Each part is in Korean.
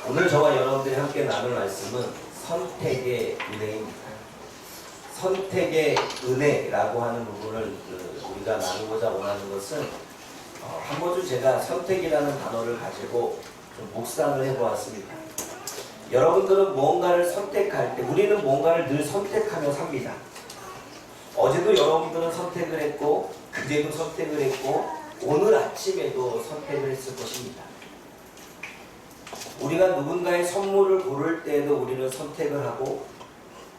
오늘 저와 여러분들이 함께 나눌 말씀은 선택의 은혜입니다. 선택의 은혜라고 하는 부분을 우리가 나누고자 원하는 것은 한 번도 제가 선택이라는 단어를 가지고 좀 묵상을 해보았습니다. 여러분들은 무언가를 선택할 때 우리는 무언가를 늘 선택하며 삽니다. 어제도 여러분들은 선택을 했고 그제도 선택을 했고 오늘 아침에도 선택을 했을 것입니다. 우리가 누군가의 선물을 고를 때에도 우리는 선택을 하고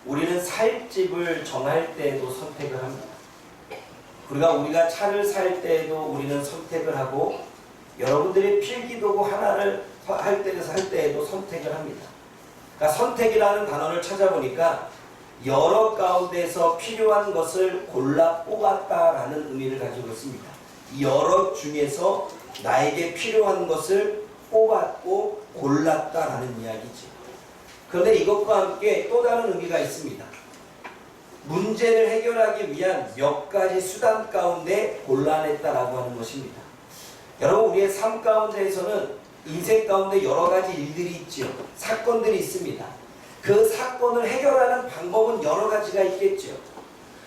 우리는 살 집을 정할 때에도 선택을 합니다. 우리가 차를 살 때에도 우리는 선택을 하고 여러분들이 필기도구 하나를 할 때에도 선택을 합니다. 그러니까 선택이라는 단어를 찾아보니까 여러 가운데서 필요한 것을 골라 뽑았다라는 의미를 가지고 있습니다. 여러 중에서 나에게 필요한 것을 뽑았고 골랐다라는 이야기죠. 그런데 이것과 함께 또 다른 의미가 있습니다. 문제를 해결하기 위한 몇 가지 수단 가운데 골라냈다라고 하는 것입니다. 여러분, 우리의 삶 가운데에서는 인생 가운데 여러 가지 일들이 있죠. 사건들이 있습니다. 그 사건을 해결하는 방법은 여러 가지가 있겠죠.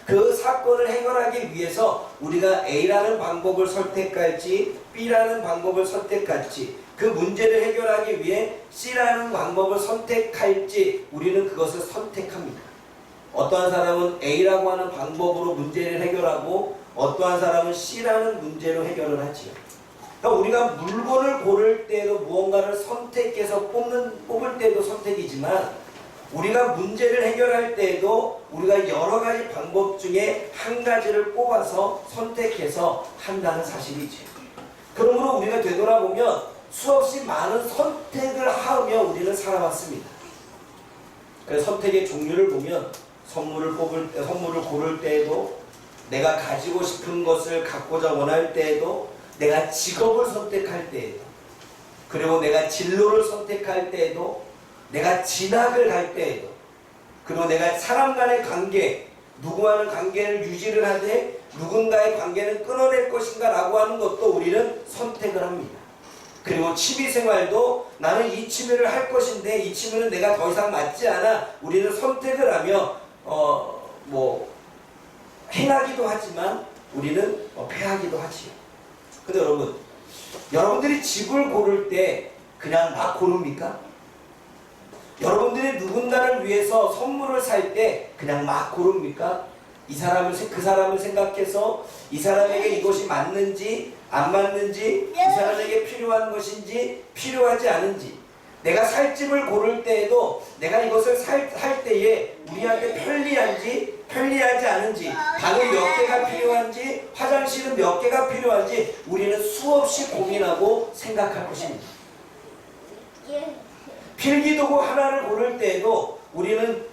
그 사건을 해결하기 위해서 우리가 A라는 방법을 선택할지 B라는 방법을 선택할지 그 문제를 해결하기 위해 C라는 방법을 선택할지 우리는 그것을 선택합니다. 어떠한 사람은 A라고 하는 방법으로 문제를 해결하고 어떠한 사람은 C라는 문제로 해결을 하지요. 그러니까 우리가 물건을 고를 때도 무언가를 선택해서 뽑을 때도 선택이지만 우리가 문제를 해결할 때에도 우리가 여러 가지 방법 중에 한 가지를 뽑아서 선택해서 한다는 사실이죠. 그러므로 우리가 되돌아보면 수없이 많은 선택을 하며 우리는 살아왔습니다. 그래서 선택의 종류를 보면 선물을 고를 때에도 내가 가지고 싶은 것을 갖고자 원할 때에도 내가 직업을 선택할 때에도 그리고 내가 진로를 선택할 때에도 내가 진학을 할 때에도 그리고 내가 사람 간의 관계 누구와는 관계를 유지를 하되 누군가의 관계는 끊어낼 것인가 라고 하는 것도 우리는 선택을 합니다. 그리고 취미생활도 나는 이 취미를 할 것인데 이 취미는 내가 더 이상 맞지 않아 우리는 선택을 하며 행하기도 하지만 우리는 패하기도 하지요. 근데 여러분들이 집을 고를 때 그냥 막 고릅니까? 여러분들이 누군가를 위해서 선물을 살 때 그냥 막 고릅니까? 그 사람을 생각해서 이 사람에게 이것이 맞는지 안 맞는지 이 사람에게 필요한 것인지 필요하지 않은지 내가 살 집을 고를 때에도 내가 이것을 살 때에 우리한테 편리한지 편리하지 않은지 방이 몇 개가 필요한지 화장실은 몇 개가 필요한지 우리는 수없이 고민하고 생각할 것입니다. 필기도구 하나를 고를 때에도 우리는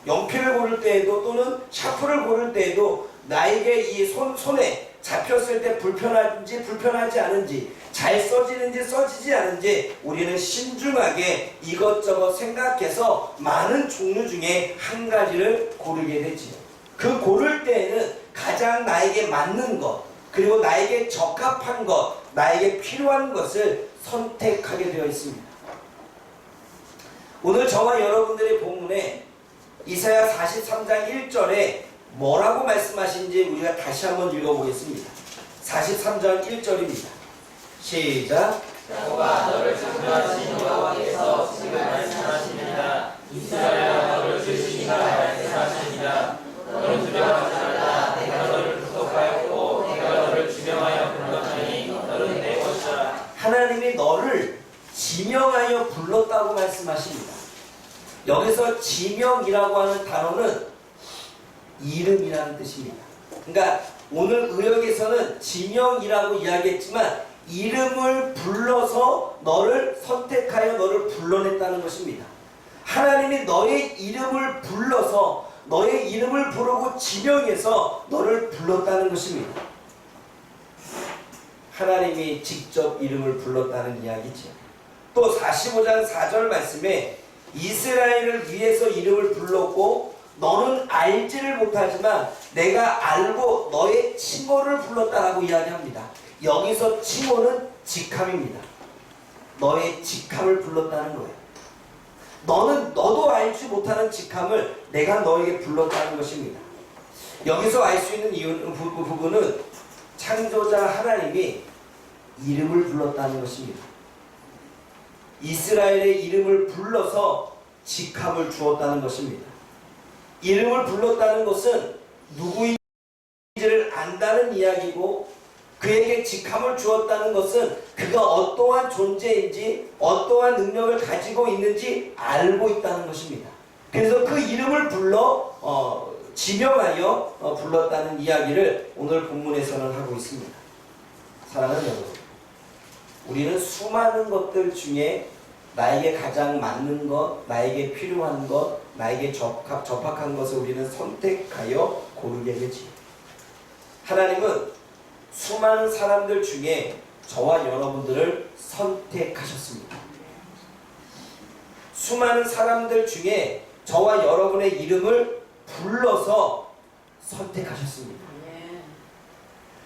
연필을 고를 때에도 또는 샤프를 고를 때에도 나에게 이 손에 잡혔을 때 불편한지 불편하지 않은지 잘 써지는지 써지지 않은지 우리는 신중하게 이것저것 생각해서 많은 종류 중에 한 가지를 고르게 되지요. 그 고를 때에는 가장 나에게 맞는 것 그리고 나에게 적합한 것 나에게 필요한 것을 선택하게 되어 있습니다. 오늘 저와 여러분들의 본문에 이사야 43장 1절에 뭐라고 말씀하신지 우리가 다시 한번 읽어보겠습니다. 43장 1절입니다. 시작. 여호와 너를 창조하신 여호와께서 지금 말씀하십니다. 이스라엘아 너를 주시니가 말씀하십니다. 너를 두려워하지 말라. 내가 너를 구속하였고 내가 너를 지명하여 불렀더니 너는 내 것이라. 하나님이 너를 지명하여 불렀다고 말씀하십니다. 여기서 지명이라고 하는 단어는 이름이라는 뜻입니다. 그러니까 오늘 의역에서는 지명이라고 이야기했지만 이름을 불러서 너를 선택하여 너를 불러냈다는 것입니다. 하나님이 너의 이름을 불러서 너의 이름을 부르고 지명해서 너를 불렀다는 것입니다. 하나님이 직접 이름을 불렀다는 이야기죠. 또 45장 4절 말씀에 이스라엘을 위해서 이름을 불렀고 너는 알지를 못하지만 내가 알고 너의 칭호를 불렀다라고 이야기합니다. 여기서 칭호는 직함입니다. 너의 직함을 불렀다는 거예요. 너도 알지 못하는 직함을 내가 너에게 불렀다는 것입니다. 여기서 알 수 있는 부분은 창조자 하나님이 이름을 불렀다는 것입니다. 이스라엘의 이름을 불러서 직함을 주었다는 것입니다. 이름을 불렀다는 것은 누구인지를 안다는 이야기고, 그에게 직함을 주었다는 것은 그가 어떠한 존재인지 어떠한 능력을 가지고 있는지 알고 있다는 것입니다. 그래서 그 이름을 불러 지명하여 불렀다는 이야기를 오늘 본문에서는 하고 있습니다. 사랑하는 여러분, 우리는 수많은 것들 중에 나에게 가장 맞는 것, 나에게 필요한 것, 나에게 적합한 것을 우리는 선택하여 고르게 되지. 하나님은 수많은 사람들 중에 저와 여러분들을 선택하셨습니다. 수많은 사람들 중에 저와 여러분의 이름을 불러서 선택하셨습니다.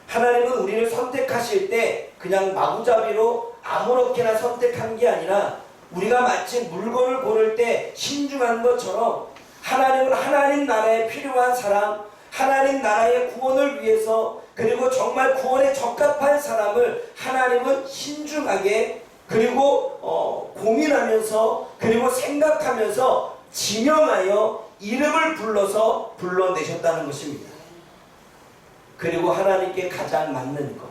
하나님은 우리를 선택하실 때 그냥 마구잡이로 아무렇게나 선택한 게 아니라, 우리가 마치 물건을 고를 때 신중한 것처럼 하나님은 하나님 나라에 필요한 사람, 하나님 나라의 구원을 위해서, 그리고 정말 구원에 적합한 사람을 하나님은 신중하게, 그리고 고민하면서, 그리고 생각하면서 지명하여 이름을 불러서 불러내셨다는 것입니다. 그리고 하나님께 가장 맞는 것,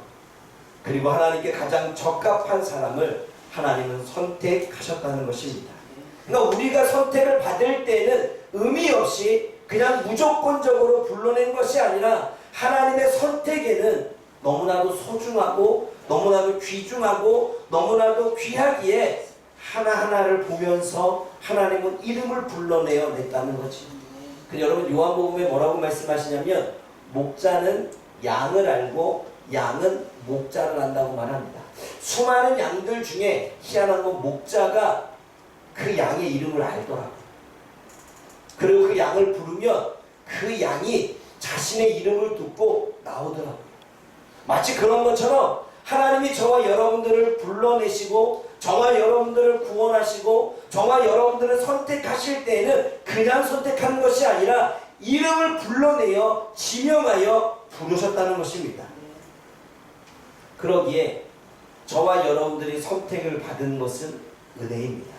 그리고 하나님께 가장 적합한 사람을 하나님은 선택하셨다는 것입니다. 그러니까 우리가 선택을 받을 때는 의미 없이 그냥 무조건적으로 불러낸 것이 아니라, 하나님의 선택에는 너무나도 소중하고 너무나도 귀중하고 너무나도 귀하기에 하나하나를 보면서 하나님은 이름을 불러내어 냈다는 거지. 여러분, 요한복음에 뭐라고 말씀하시냐면, 목자는 양을 알고 양은 목자를 안다고 말합니다. 수많은 양들 중에 희한한 건 목자가 그 양의 이름을 알더라고요. 그리고 그 양을 부르면 그 양이 자신의 이름을 듣고 나오더라고요. 마치 그런 것처럼 하나님이 저와 여러분들을 불러내시고 저와 여러분들을 구원하시고 저와 여러분들을 선택하실 때에는 그냥 선택하는 것이 아니라 이름을 불러내어 지명하여 부르셨다는 것입니다. 그러기에 저와 여러분들이 선택을 받은 것은 은혜입니다.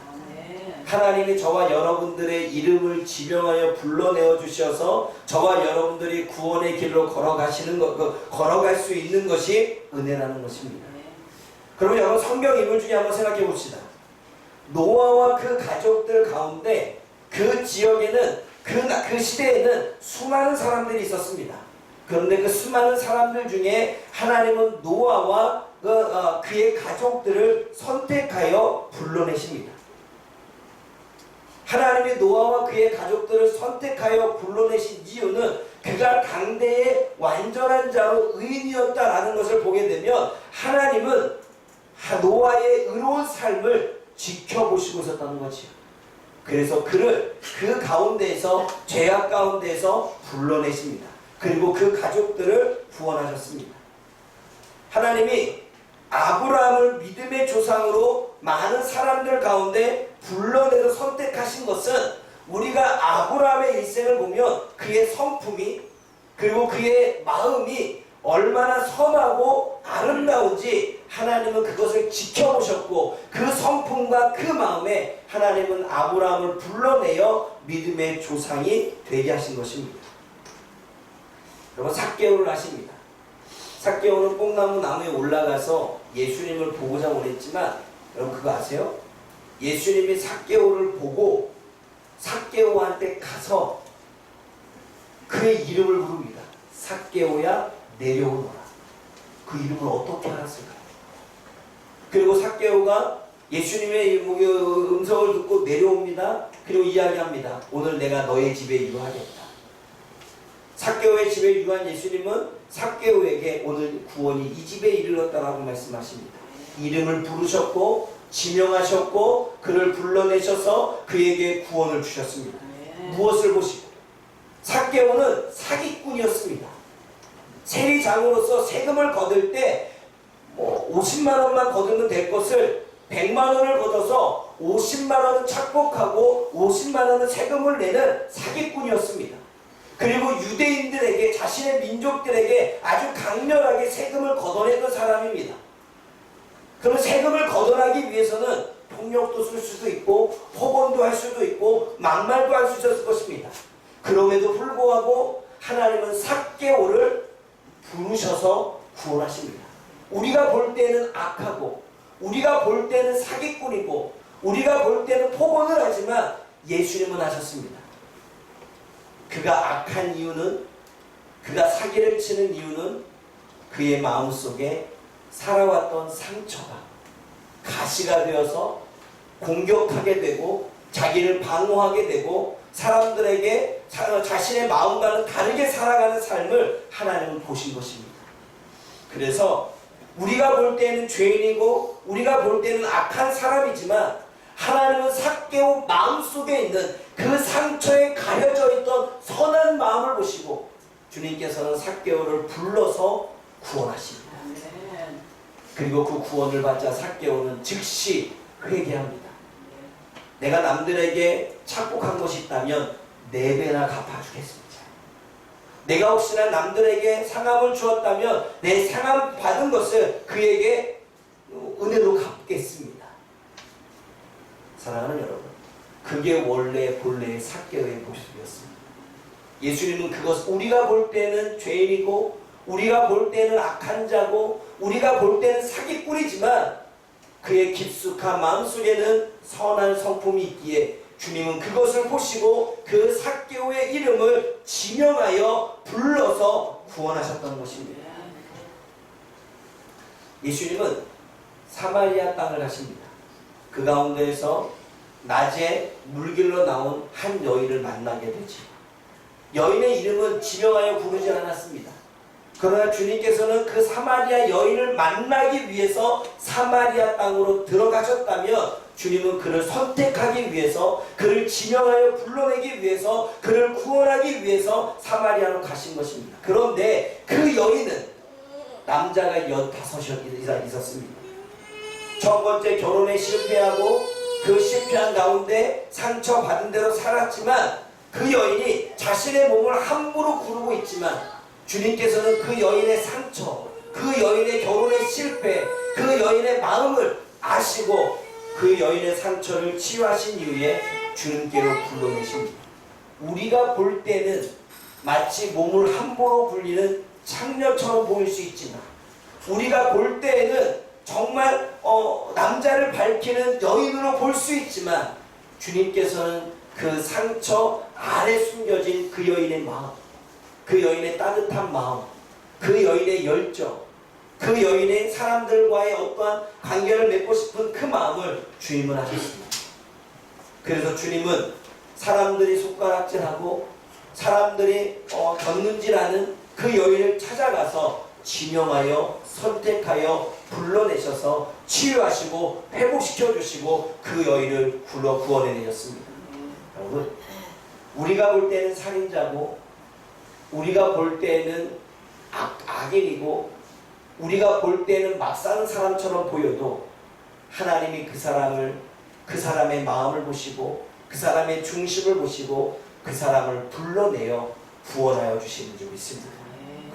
하나님이 저와 여러분들의 이름을 지명하여 불러내어 주셔서 저와 여러분들이 구원의 길로 걸어갈 수 있는 것이 은혜라는 것입니다. 그러면 여러분, 성경 인물 중에 한번 생각해 봅시다. 노아와 그 가족들 가운데 그 지역에는 그 시대에는 수많은 사람들이 있었습니다. 그런데 그 수많은 사람들 중에 하나님은 노아와 그의 가족들을 선택하여 불러내십니다. 하나님이 노아와 그의 가족들을 선택하여 불러내신 이유는 그가 당대의 완전한 자로 의인이었다라는 것을 보게 되면, 하나님은 노아의 의로운 삶을 지켜보시고 있었다는 거지요. 그래서 그를 그 가운데에서, 죄악 가운데에서 불러내십니다. 그리고 그 가족들을 구원하셨습니다. 하나님이 아브라함을 믿음의 조상으로 많은 사람들 가운데 불러내서 선택하신 것은, 우리가 아브라함의 일생을 보면 그의 성품이, 그리고 그의 마음이 얼마나 선하고 아름다운지 하나님은 그것을 지켜보셨고, 그 성품과 그 마음에 하나님은 아브라함을 불러내어 믿음의 조상이 되게 하신 것입니다. 여러분, 삭개오를 아십니다. 삭개오는 뽕나무 나무에 올라가서 예수님을 보고자 원했지만, 여러분 그거 아세요? 예수님이 삭개오를 보고 삭개오한테 가서 그의 이름을 부릅니다. 삭개오야, 내려오너라. 그 이름을 어떻게 알았을까요? 그리고 삭개오가 예수님의 음성을 듣고 내려옵니다. 그리고 이야기합니다. 오늘 내가 너의 집에 이루하겠다. 삭개오의 집에 이루한 예수님은 삭개오에게 오늘 구원이 이 집에 이르렀다라고 말씀하십니다. 이름을 부르셨고 지명하셨고 그를 불러내셔서 그에게 구원을 주셨습니다. 무엇을 보시고? 삭개오는 사기꾼이었습니다. 세리장으로서 세금을 거둘 때 50만 원만 거두면 될 것을 100만 원을 걷어서 50만 원은 착복하고 50만 원은 세금을 내는 사기꾼이었습니다. 그리고 유대인들에게, 자신의 민족들에게 아주 강렬하게 세금을 걷어내던 사람입니다. 그러면 세금을 걷어나기 위해서는 폭력도 쓸 수도 있고 폭언도 할 수도 있고 막말도 할 수 있었을 것입니다. 그럼에도 불구하고 하나님은 삭개오를 부르셔서 구원하십니다. 우리가 볼 때는 악하고, 우리가 볼 때는 사기꾼이고, 우리가 볼 때는 폭언을 하지만 예수님은 하셨습니다. 그가 악한 이유는, 그가 사기를 치는 이유는 그의 마음속에 살아왔던 상처가 가시가 되어서 공격하게 되고 자기를 방어하게 되고 사람들에게 자신의 마음과는 다르게 살아가는 삶을 하나님은 보신 것입니다. 그래서 우리가 볼 때는 죄인이고 우리가 볼 때는 악한 사람이지만 하나님은 삭개오 마음속에 있는 그 상처에 가려져 있던 선한 마음을 보시고 주님께서는 삭개오를 불러서 구원하십니다. 그리고 그 구원을 받자 삭개오는 즉시 회개합니다. 내가 남들에게 착복한 것이 있다면 4배나 갚아주겠습니다. 내가 혹시나 남들에게 상함을 주었다면 내 상함 받은 것을 그에게 은혜로 갚겠습니다. 사랑하는 여러분, 그게 원래 본래의 삭개오의 모습이었습니다. 예수님은 그것, 우리가 볼 때는 죄인이고 우리가 볼 때는 악한 자고 우리가 볼 때는 사기꾼이지만 그의 깊숙한 마음속에는 선한 성품이 있기에 주님은 그것을 보시고 그 삭개오의 이름을 지명하여 불러서 구원하셨던 것입니다. 예수님은 사마리아 땅을 가십니다. 그 가운데에서 낮에 물길로 나온 한 여인을 만나게 되죠. 여인의 이름은 지명하여 부르지 않았습니다. 그러나 주님께서는 그 사마리아 여인을 만나기 위해서 사마리아 땅으로 들어가셨다면 주님은 그를 선택하기 위해서, 그를 지명하여 불러내기 위해서, 그를 구원하기 위해서 사마리아로 가신 것입니다. 그런데 그 여인은 남자가 15이 있었습니다. 첫 번째 결혼에 실패하고 그 실패한 가운데 상처받은 대로 살았지만 그 여인이 자신의 몸을 함부로 구르고 있지만 주님께서는 그 여인의 상처, 그 여인의 결혼의 실패, 그 여인의 마음을 아시고 그 여인의 상처를 치유하신 이후에 주님께로 불러내십니다. 우리가 볼 때는 마치 몸을 함부로 굴리는 창녀처럼 보일 수 있지만 우리가 볼 때에는 정말 남자를 밝히는 여인으로 볼 수 있지만 주님께서는 그 상처 안에 숨겨진 그 여인의 마음, 그 여인의 따뜻한 마음, 그 여인의 열정, 그 여인의 사람들과의 어떠한 관계를 맺고 싶은 그 마음을 주님은 하셨습니다. 그래서 주님은 사람들이 손가락질하고 사람들이 걷는질하는 그 여인을 찾아가서 지명하여 선택하여 불러내셔서 치유하시고 회복시켜 주시고 그 여인을 구원해 내셨습니다. 여러분, 우리가 볼 때는 살인자고 우리가 볼 때는 악인이고 우리가 볼 때는 막 사는 사람처럼 보여도 하나님이 그 사람의 마음을 보시고 그 사람의 중심을 보시고 그 사람을 불러내어 구원하여 주시는 줄 믿습니다.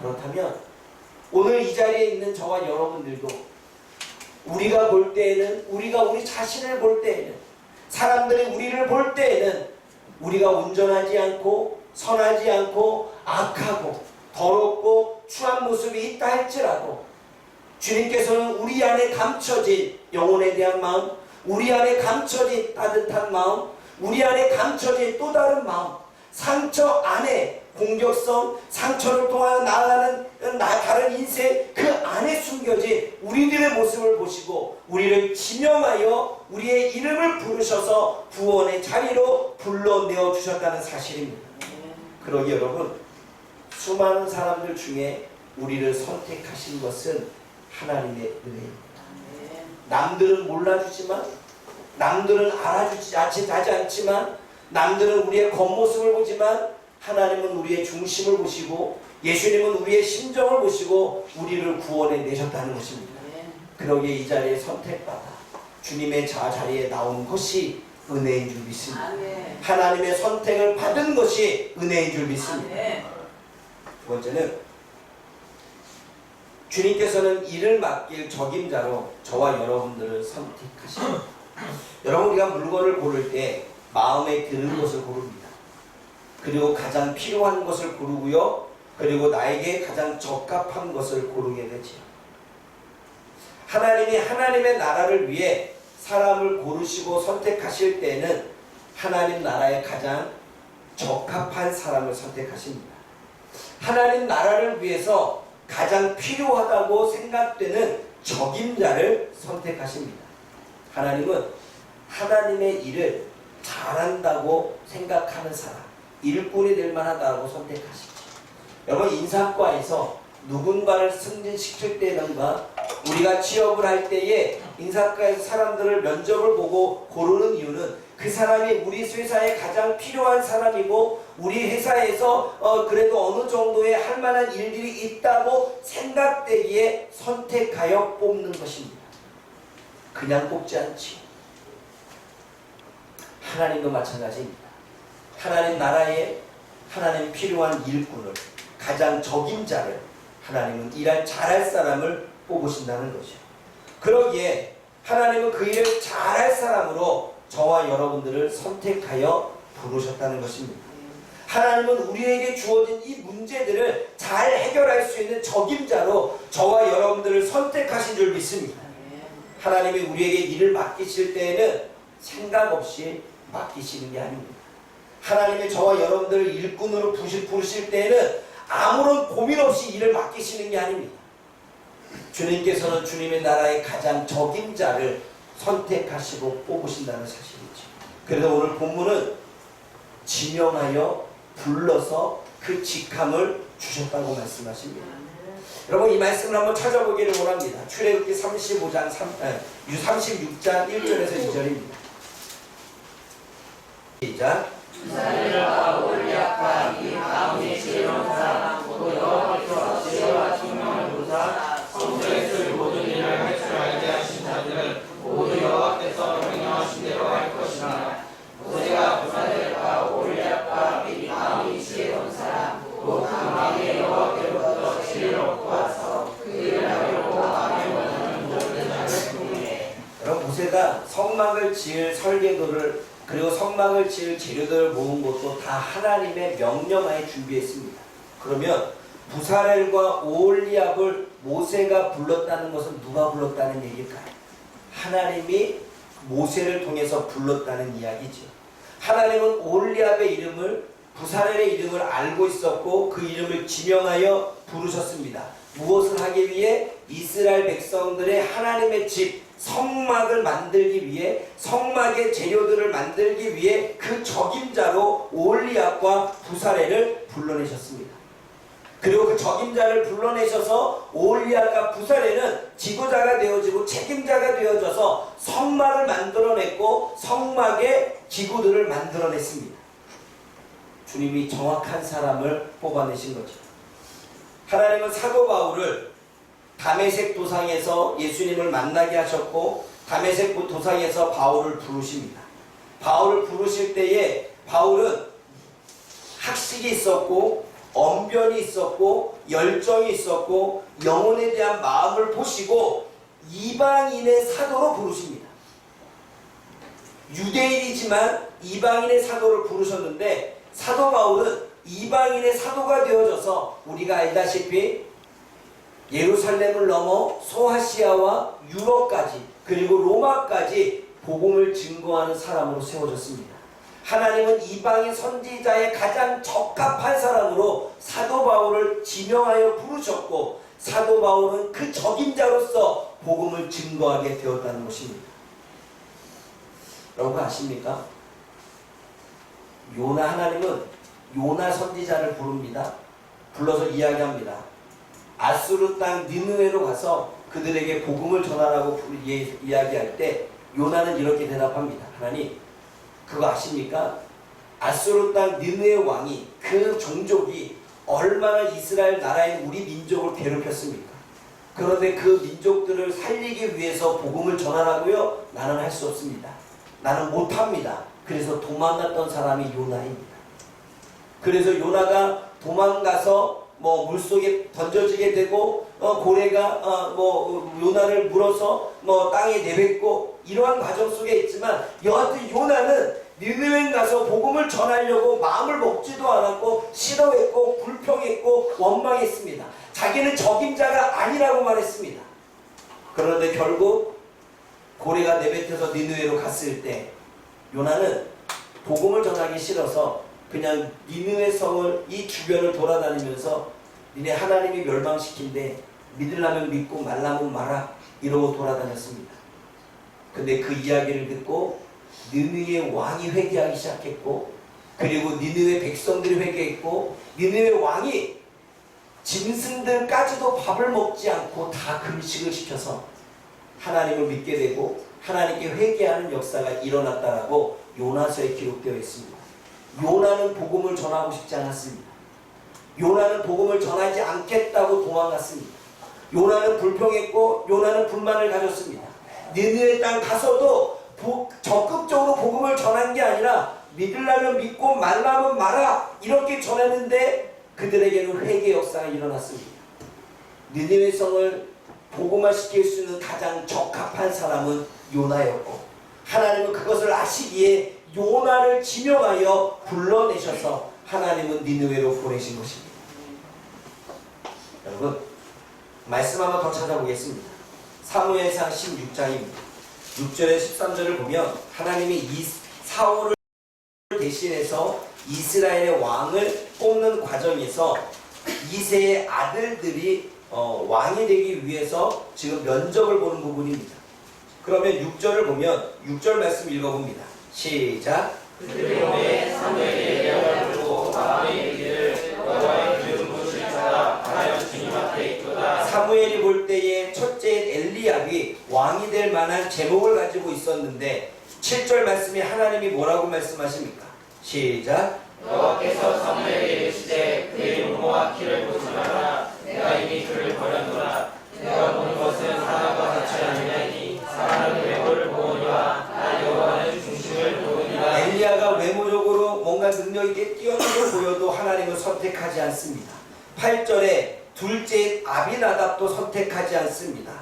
그렇다면 오늘 이 자리에 있는 저와 여러분들도 우리가 볼 때에는, 우리가 우리 자신을 볼 때에는, 사람들이 우리를 볼 때에는 우리가 온전하지 않고 선하지 않고 악하고 더럽고 추한 모습이 있다 할지라도 주님께서는 우리 안에 감춰진 영혼에 대한 마음, 우리 안에 감춰진 따뜻한 마음, 우리 안에 감춰진 또 다른 마음, 상처 안에 공격성, 상처를 통하여 나아가는 다른 인생 그 안에 숨겨진 우리들의 모습을 보시고 우리를 지명하여 우리의 이름을 부르셔서 구원의 자리로 불러내어 주셨다는 사실입니다. 그러기에 여러분, 수많은 사람들 중에 우리를 선택하신 것은 하나님의 은혜입니다. 남들은 몰라주지만, 남들은 알아주지 않지만, 남들은 우리의 겉모습을 보지만 하나님은 우리의 중심을 보시고 예수님은 우리의 심정을 보시고 우리를 구원해 내셨다는 것입니다. 그러기에 이 자리에 선택받아 주님의 자리에 나온 것이 은혜인 줄 믿습니다. 아멘. 하나님의 선택을 받은 것이 은혜인 줄 믿습니다. 아멘. 두 번째는 주님께서는 일을 맡길 적임자로 저와 여러분들을 선택하십니다. 여러분, 우리가 물건을 고를 때 마음에 드는 것을 고릅니다. 그리고 가장 필요한 것을 고르고요. 그리고 나에게 가장 적합한 것을 고르게 되지요. 하나님이 하나님의 나라를 위해 사람을 고르시고 선택하실 때는 하나님 나라에 가장 적합한 사람을 선택하십니다. 하나님 나라를 위해서 가장 필요하다고 생각되는 적임자를 선택하십니다. 하나님은 하나님의 일을 잘한다고 생각하는 사람, 일꾼이 될 만하다고 선택하시죠. 여러분, 인사과에서 누군가를 승진시킬 때든가 우리가 취업을 할 때에 인사과에서 사람들을 면접을 보고 고르는 이유는 그 사람이 우리 회사에 가장 필요한 사람이고 우리 회사에서 그래도 어느 정도의 할 만한 일들이 있다고 생각되기에 선택하여 뽑는 것입니다. 그냥 뽑지 않지요. 하나님도 마찬가지입니다. 하나님 나라에 하나님 필요한 일꾼을, 가장 적임자를 하나님은 일할 잘할 사람을 뽑으신다는 거죠. 그러기에 하나님은 그 일을 잘할 사람으로 저와 여러분들을 선택하여 부르셨다는 것입니다. 하나님은 우리에게 주어진 이 문제들을 잘 해결할 수 있는 적임자로 저와 여러분들을 선택하신 줄 믿습니다. 하나님이 우리에게 일을 맡기실 때에는 생각 없이 맡기시는 게 아닙니다. 하나님이 저와 여러분들을 일꾼으로 부르실 때에는 아무런 고민 없이 일을 맡기시는 게 아닙니다. 주님께서는 주님의 나라의 가장 적임자를 선택하시고 뽑으신다는 사실이죠. 그래서 오늘 본문은 지명하여 불러서 그 직함을 주셨다고 말씀하십니다. 여러분, 이 말씀을 한번 찾아보기를 원합니다. 출애굽기 36장 1절에서 2절입니다. 시작. 이스라엘과 올리압과 이 마음에 지혜로운 사람 곧 여호와께서 지혜와 총명을 보사 성소에서 모든 일을 할 줄 알게 하신 자들은 모두 여호와께서 명령하신 대로 할 것이나 모세가 부사엘과 올리압과 이 마음이 지혜로운 사람 곧 그 마음에 여호와께로부터 지혜를 얻고 와서 그 일을 하려고 마음에 원하는 모든 자를 부르네. 여러분, 모세가 성막을 지을 설계도를 그리고 성막을 지을 재료들을 모은 것도 다 하나님의 명령하에 준비했습니다. 그러면 부사렐과 오홀리압을 모세가 불렀다는 것은 누가 불렀다는 얘기일까요? 하나님이 모세를 통해서 불렀다는 이야기죠. 하나님은 오홀리압의 이름을, 부사렐의 이름을 알고 있었고 그 이름을 지명하여 부르셨습니다. 무엇을 하기 위해? 이스라엘 백성들의 하나님의 집, 성막을 만들기 위해, 성막의 재료들을 만들기 위해 그 적임자로 오홀리압과 부사렐을 불러내셨습니다. 그리고 그 적임자를 불러내셔서 오홀리압과 부사렐은 지도자가 되어지고 책임자가 되어져서 성막을 만들어냈고 성막의 기구들을 만들어냈습니다. 주님이 정확한 사람을 뽑아내신 거죠. 하나님은 사도 바울을 다메섹 도상에서 예수님을 만나게 하셨고 다메섹 도상에서 바울을 부르십니다. 바울을 부르실 때에 바울은 학식이 있었고 언변이 있었고 열정이 있었고 영혼에 대한 마음을 보시고 이방인의 사도로 부르십니다. 유대인이지만 이방인의 사도를 부르셨는데 사도 바울은 이방인의 사도가 되어져서 우리가 알다시피 예루살렘을 넘어 소아시아와 유럽까지 그리고 로마까지 복음을 증거하는 사람으로 세워졌습니다. 하나님은 이방인 선지자의 가장 적합한 사람으로 사도 바울을 지명하여 부르셨고 사도 바울은 그 적임자로서 복음을 증거하게 되었다는 것입니다. 여러분 아십니까? 하나님은 요나 선지자를 부릅니다. 불러서 이야기합니다. 아수르 땅 니느웨로 가서 그들에게 복음을 전하라고 이야기할 때 요나는 이렇게 대답합니다. 하나님, 그거 아십니까? 아수르 땅 니느웨 왕이 그 종족이 얼마나 이스라엘 나라인 우리 민족을 괴롭혔습니까? 그런데 그 민족들을 살리기 위해서 복음을 전하라고요? 나는 할 수 없습니다. 나는 못합니다. 그래서 도망갔던 사람이 요나입니다. 그래서 요나가 도망가서 물속에 던져지게 되고 고래가 요나를 물어서 땅에 내뱉고 이러한 과정 속에 있지만 여하튼 요나는 니느웨에 가서 복음을 전하려고 마음을 먹지도 않았고 싫어했고 불평했고 원망했습니다. 자기는 적임자가 아니라고 말했습니다. 그런데 결국 고래가 내뱉어서 니느웨로 갔을 때 요나는 복음을 전하기 싫어서 그냥 니느웨 성을 이 주변을 돌아다니면서 니네 하나님이 멸망시킨데 믿으려면 믿고 말라면 말아 이러고 돌아다녔습니다. 근데 그 이야기를 듣고 니느웨 왕이 회개하기 시작했고 그리고 니느웨 백성들이 회개했고 니느웨 왕이 짐승들까지도 밥을 먹지 않고 다 금식을 시켜서 하나님을 믿게 되고 하나님께 회개하는 역사가 일어났다라고 요나서에 기록되어 있습니다. 요나는 복음을 전하고 싶지 않았습니다. 요나는 복음을 전하지 않겠다고 도망갔습니다. 요나는 불평했고 요나는 불만을 가졌습니다. 니느웨 땅 가서도 적극적으로 복음을 전한 게 아니라 믿으려면 믿고 말라면 말아 이렇게 전했는데 그들에게는 회개 역사가 일어났습니다. 니느웨 성을 복음화시킬 수 있는 가장 적합한 사람은 요나였고 하나님은 그것을 아시기에 요나를 지명하여 불러내셔서 하나님은 니느웨로 보내신 것입니다. 여러분 말씀 한번 더 찾아보겠습니다. 사무엘상 16장입니다. 6절에 13절을 보면 하나님이 이 사울을 대신해서 이스라엘의 왕을 뽑는 과정에서 이새의 아들들이 왕이 되기 위해서 지금 면접을 보는 부분입니다. 그러면 6절을 보면 6절 말씀 읽어봅니다. 시작. 그들이 오매 사무엘이 엘리야를 부르고 마음에 이르기를 여호와의 기름 부으실 자가 하나님 주님 앞에 있도다. 사무엘이 볼 때에 첫째 엘리압이 왕이 될 만한 제목을 가지고 있었는데 7절 말씀에 하나님이 뭐라고 말씀하십니까? 시작. 여호와께서 사무엘에게 이르시되 그의 용모와 키를 보지 마라. 내가 이미 그를 버렸노라. 내가 보는 것은 사람과 같이 아니하니 사람은 외모를 보으니와 나 여호와는 중심을 보으니라. 엘리야가 외모적으로 뭔가 능력 있게 뛰어나게 보여도 하나님은 선택하지 않습니다. 8절에 둘째 아비나답도 선택하지 않습니다.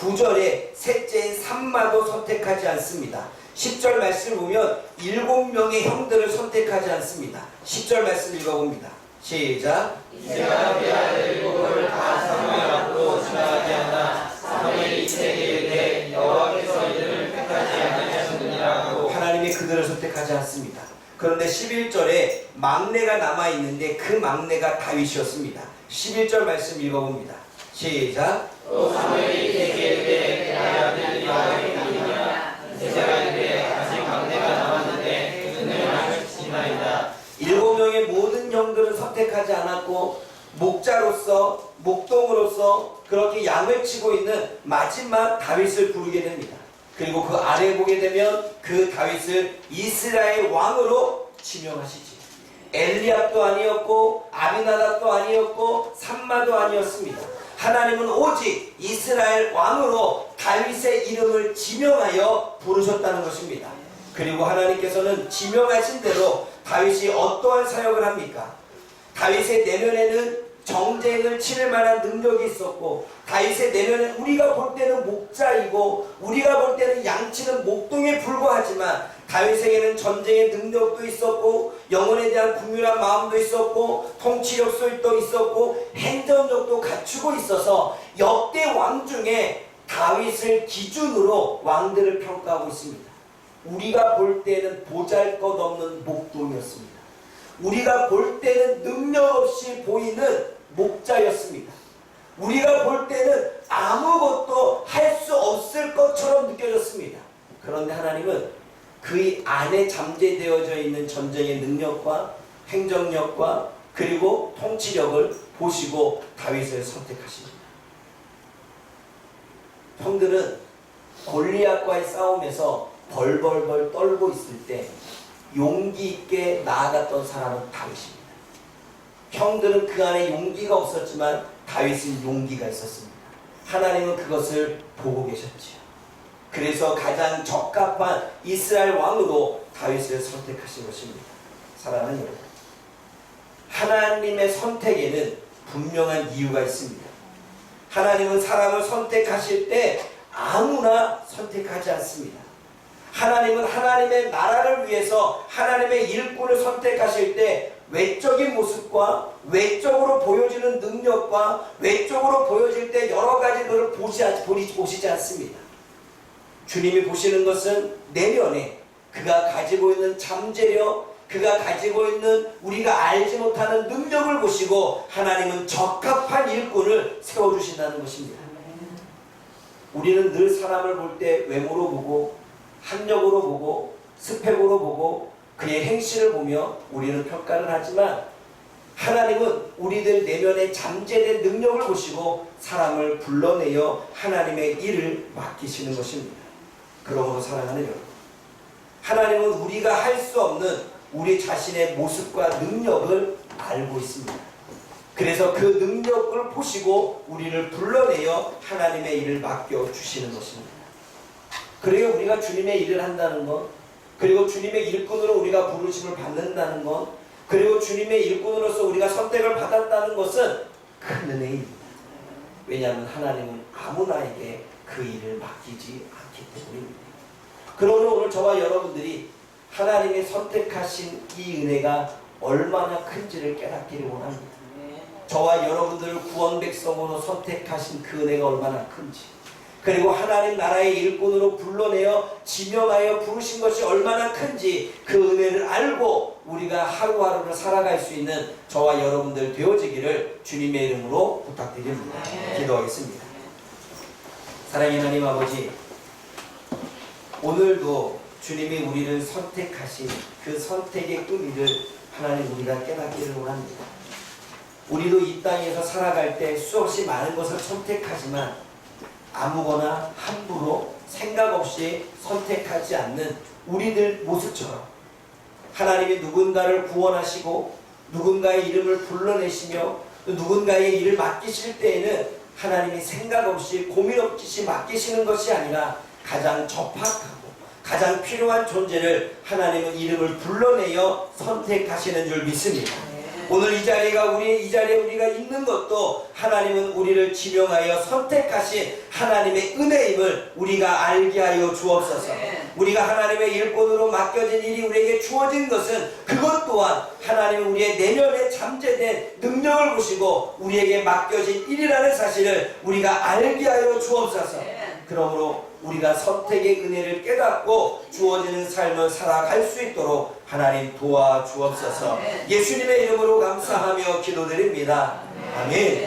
9절에 셋째 삼마도 선택하지 않습니다. 10절 말씀 보면 7명의 형들을 선택하지 않습니다. 10절 말씀 읽어봅니다. 시작. 이새가 그의 아들 7을 다 사무엘 앞으로 지나가게 하나 사무엘이 이새에게 이르되 여호와께서 이들을 택하지 않으셨느니라 하고 하나님이 그들을 선택하지 않습니다. 그런데 11절에 막내가 남아있는데 그 막내가 다윗이었습니다. 11절 말씀 읽어봅니다. 시작. 또 사무엘이 이새에게 이르되 나의 아들들이 왕이 되느냐. 이새가 이르되 아직 막내가 남았는데 그는 양을 치나이다. 7명의 모든 형들은 선택하지 않았고 목자로서 목동으로서 그렇게 양을 치고 있는 마지막 다윗을 부르게 됩니다. 그리고 그 아래 보게 되면 그 다윗을 이스라엘 왕으로 지명하시지. 엘리압도 아니었고 아비나답도 아니었고 삼마도 아니었습니다. 하나님은 오직 이스라엘 왕으로 다윗의 이름을 지명하여 부르셨다는 것입니다. 그리고 하나님께서는 지명하신 대로 다윗이 어떠한 사역을 합니까? 다윗의 내면에는 정쟁을 치를 만한 능력이 있었고 다윗의 내면은 우리가 볼 때는 목자이고 우리가 볼 때는 양치는 목동에 불과하지만 다윗에게는 전쟁의 능력도 있었고 영혼에 대한 긍휼한 마음도 있었고 통치력도 있었고 행정력도 갖추고 있어서 역대 왕 중에 다윗을 기준으로 왕들을 평가하고 있습니다. 우리가 볼 때는 보잘것없는 목동이었습니다. 우리가 볼 때는 능력 없이 보이는 목자였습니다. 우리가 볼 때는 아무것도 할 수 없을 것처럼 느껴졌습니다. 그런데 하나님은 그 안에 잠재되어져 있는 전쟁의 능력과 행정력과 그리고 통치력을 보시고 다윗을 선택하십니다. 형들은 골리앗과의 싸움에서 벌벌벌 떨고 있을 때 용기 있게 나아갔던 사람은 다윗입니다. 형들은 그 안에 용기가 없었지만 다윗은 용기가 있었습니다. 하나님은 그것을 보고 계셨지요. 그래서 가장 적합한 이스라엘 왕으로 다윗을 선택하신 것입니다. 사랑하는 여러분, 하나님의 선택에는 분명한 이유가 있습니다. 하나님은 사람을 선택하실 때 아무나 선택하지 않습니다. 하나님은 하나님의 나라를 위해서 하나님의 일꾼을 선택하실 때 외적인 모습과 외적으로 보여지는 능력과 외적으로 보여질 때 여러 가지들을 보시지 않습니다. 주님이 보시는 것은 내면에 그가 가지고 있는 잠재력, 그가 가지고 있는 우리가 알지 못하는 능력을 보시고 하나님은 적합한 일꾼을 세워주신다는 것입니다. 우리는 늘 사람을 볼 때 외모로 보고 학력으로 보고 스펙으로 보고 그의 행실을 보며 우리는 평가를 하지만 하나님은 우리들 내면에 잠재된 능력을 보시고 사람을 불러내어 하나님의 일을 맡기시는 것입니다. 그러므로 사랑하는 여러분, 하나님은 우리가 할 수 없는 우리 자신의 모습과 능력을 알고 있습니다. 그래서 그 능력을 보시고 우리를 불러내어 하나님의 일을 맡겨주시는 것입니다. 그리고 우리가 주님의 일을 한다는 것, 그리고 주님의 일꾼으로 우리가 부르심을 받는다는 것, 그리고 주님의 일꾼으로서 우리가 선택을 받았다는 것은 큰 은혜입니다. 왜냐하면 하나님은 아무나에게 그 일을 맡기지 않기 때문입니다. 그러므로 오늘 저와 여러분들이 하나님의 선택하신 이 은혜가 얼마나 큰지를 깨닫기를 원합니다. 저와 여러분들을 구원 백성으로 선택하신 그 은혜가 얼마나 큰지, 그리고 하나님 나라의 일꾼으로 불러내어 지명하여 부르신 것이 얼마나 큰지 그 은혜를 알고 우리가 하루하루를 살아갈 수 있는 저와 여러분들 되어지기를 주님의 이름으로 부탁드립니다. 기도하겠습니다. 사랑의 하나님 아버지, 오늘도 주님이 우리를 선택하신 그 선택의 의미를 하나님 우리가 깨닫기를 원합니다. 우리도 이 땅에서 살아갈 때 수없이 많은 것을 선택하지만 아무거나 함부로 생각 없이 선택하지 않는 우리들 모습처럼 하나님이 누군가를 구원하시고 누군가의 이름을 불러내시며 누군가의 일을 맡기실 때에는 하나님이 생각 없이 고민 없이 맡기시는 것이 아니라 가장 적합하고 가장 필요한 존재를 하나님은 이름을 불러내어 선택하시는 줄 믿습니다. 오늘 이 자리에 우리가 있는 것도 하나님은 우리를 지명하여 선택하신 하나님의 은혜임을 우리가 알게 하여 주옵소서. 우리가 하나님의 일꾼으로 맡겨진 일이 우리에게 주어진 것은 그것 또한 하나님은 우리의 내면에 잠재된 능력을 보시고 우리에게 맡겨진 일이라는 사실을 우리가 알게 하여 주옵소서. 그러므로 우리가 선택의 은혜를 깨닫고 주어지는 삶을 살아갈 수 있도록 하나님 도와주옵소서. 예수님의 이름으로 감사하며 기도드립니다. 아멘.